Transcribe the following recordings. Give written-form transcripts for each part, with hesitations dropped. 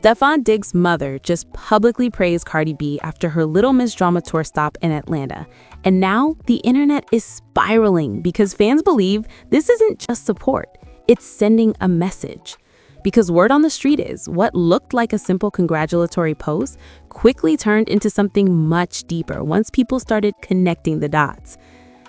Stefon Diggs' mother just publicly praised Cardi B after her Little Miss Drama tour stop in Atlanta. And now the internet is spiraling because fans believe this isn't just support, it's sending a message. Because word on the street is what looked like a simple congratulatory post quickly turned into something much deeper once people started connecting the dots.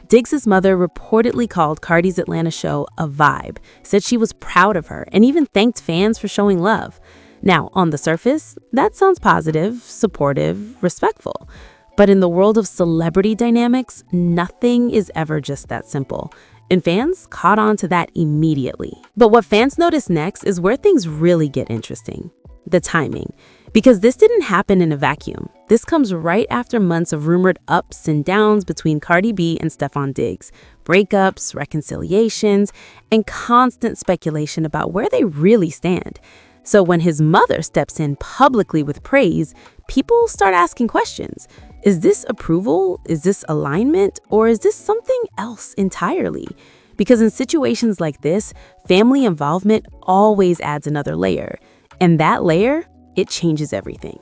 Diggs' mother reportedly called Cardi's Atlanta show a vibe, said she was proud of her, and even thanked fans for showing love. Now, on the surface, that sounds positive, supportive, respectful. But in the world of celebrity dynamics, nothing is ever just that simple. And fans caught on to that immediately. But what fans notice next is where things really get interesting. The timing. Because this didn't happen in a vacuum. This comes right after months of rumored ups and downs between Cardi B and Stefon Diggs. Breakups, reconciliations, and constant speculation about where they really stand. So when his mother steps in publicly with praise, people start asking questions. Is this approval? Is this alignment? Or is this something else entirely? Because in situations like this, family involvement always adds another layer. And that layer, it changes everything.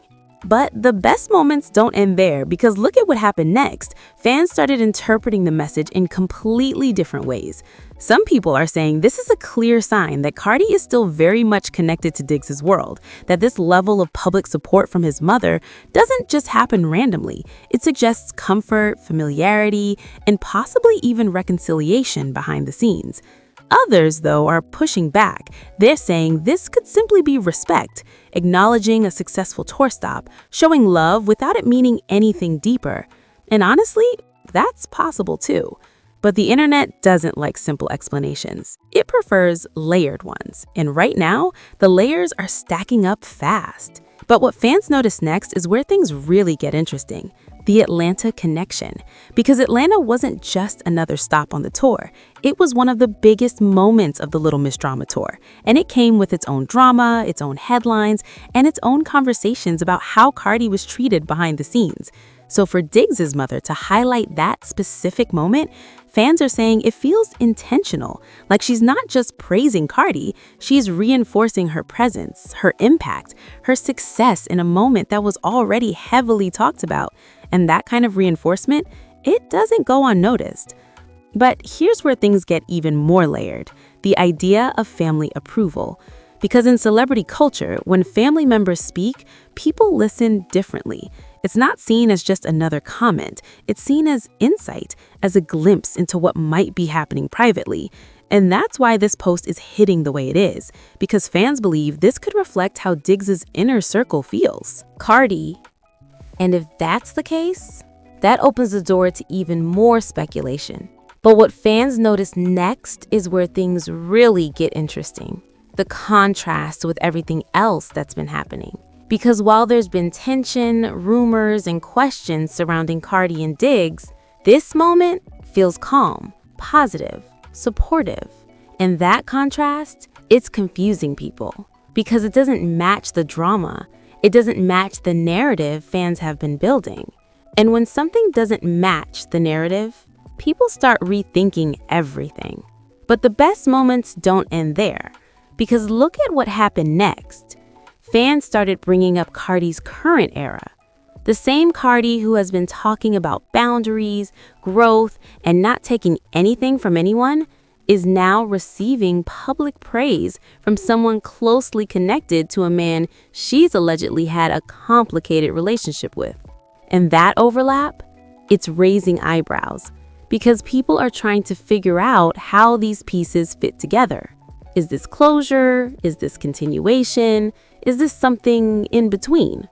But the best moments don't end there, because look at what happened next. Fans started interpreting the message in completely different ways. Some people are saying this is a clear sign that Cardi is still very much connected to Diggs' world, that this level of public support from his mother doesn't just happen randomly. It suggests comfort, familiarity, and possibly even reconciliation behind the scenes. Others, though, are pushing back. They're saying this could simply be respect, acknowledging a successful tour stop, showing love without it meaning anything deeper. And honestly, that's possible too. But the internet doesn't like simple explanations. It prefers layered ones. And right now, the layers are stacking up fast. But what fans notice next is where things really get interesting. The Atlanta connection. Because Atlanta wasn't just another stop on the tour. It was one of the biggest moments of the Little Miss Drama tour. And it came with its own drama, its own headlines, and its own conversations about how Cardi was treated behind the scenes. So for Diggs' mother to highlight that specific moment, fans are saying it feels intentional. Like she's not just praising Cardi, she's reinforcing her presence, her impact, her success in a moment that was already heavily talked about. And that kind of reinforcement, it doesn't go unnoticed. But here's where things get even more layered, the idea of family approval. Because in celebrity culture, when family members speak, people listen differently. It's not seen as just another comment. It's seen as insight, as a glimpse into what might be happening privately. And that's why this post is hitting the way it is, because fans believe this could reflect how Diggs' inner circle feels. Cardi. And if that's the case, that opens the door to even more speculation. But what fans notice next is where things really get interesting. The contrast with everything else that's been happening. Because while there's been tension, rumors, and questions surrounding Cardi and Diggs, this moment feels calm, positive, supportive. And that contrast, it's confusing people. Because it doesn't match the drama. It doesn't match the narrative fans have been building. And when something doesn't match the narrative, people start rethinking everything. But the best moments don't end there. Because look at what happened next. Fans started bringing up Cardi's current era. The same Cardi who has been talking about boundaries, growth, and not taking anything from anyone is now receiving public praise from someone closely connected to a man she's allegedly had a complicated relationship with. And that overlap, it's raising eyebrows because people are trying to figure out how these pieces fit together. Is this closure? Is this continuation? Is this something in between?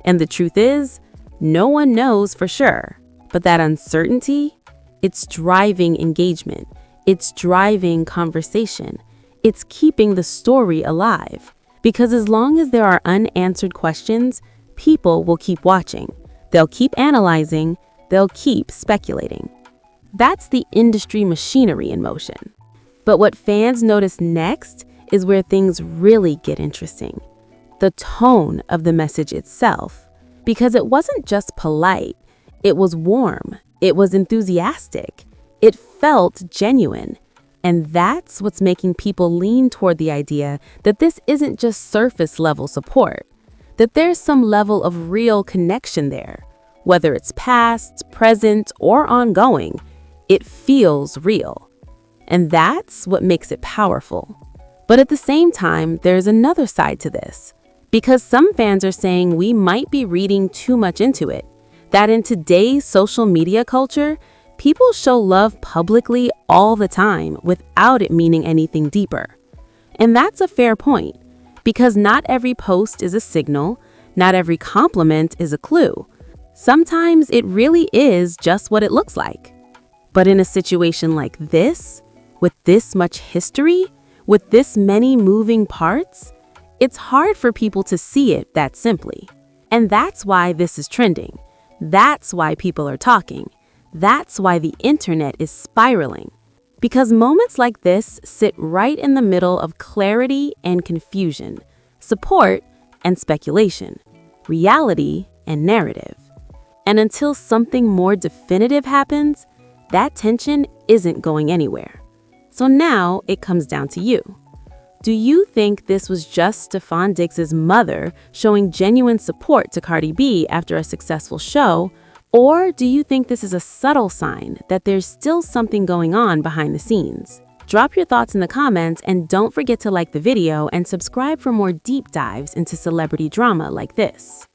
And the truth is, no one knows for sure. But that uncertainty, it's driving engagement. It's driving conversation. It's keeping the story alive. Because as long as there are unanswered questions, people will keep watching. They'll keep analyzing. They'll keep speculating. That's the industry machinery in motion. But what fans notice next is where things really get interesting. The tone of the message itself. Because it wasn't just polite, it was warm, it was enthusiastic, it felt genuine. And that's what's making people lean toward the idea that this isn't just surface level support. that there's some level of real connection there. Whether it's past, present, or ongoing, it feels real. And that's what makes it powerful. But at the same time, there's another side to this. Because some fans are saying we might be reading too much into it. That in today's social media culture, people show love publicly all the time without it meaning anything deeper. And that's a fair point, because not every post is a signal, not every compliment is a clue. Sometimes it really is just what it looks like. But in a situation like this, with this much history, with this many moving parts, it's hard for people to see it that simply. And that's why this is trending. That's why people are talking. That's why the internet is spiraling. Because moments like this sit right in the middle of clarity and confusion, support and speculation, reality and narrative. And until something more definitive happens, that tension isn't going anywhere. So now it comes down to you. Do you think this was just Stefon Diggs' mother showing genuine support to Cardi B after a successful show? Or do you think this is a subtle sign that there's still something going on behind the scenes? Drop your thoughts in the comments and don't forget to like the video and subscribe for more deep dives into celebrity drama like this.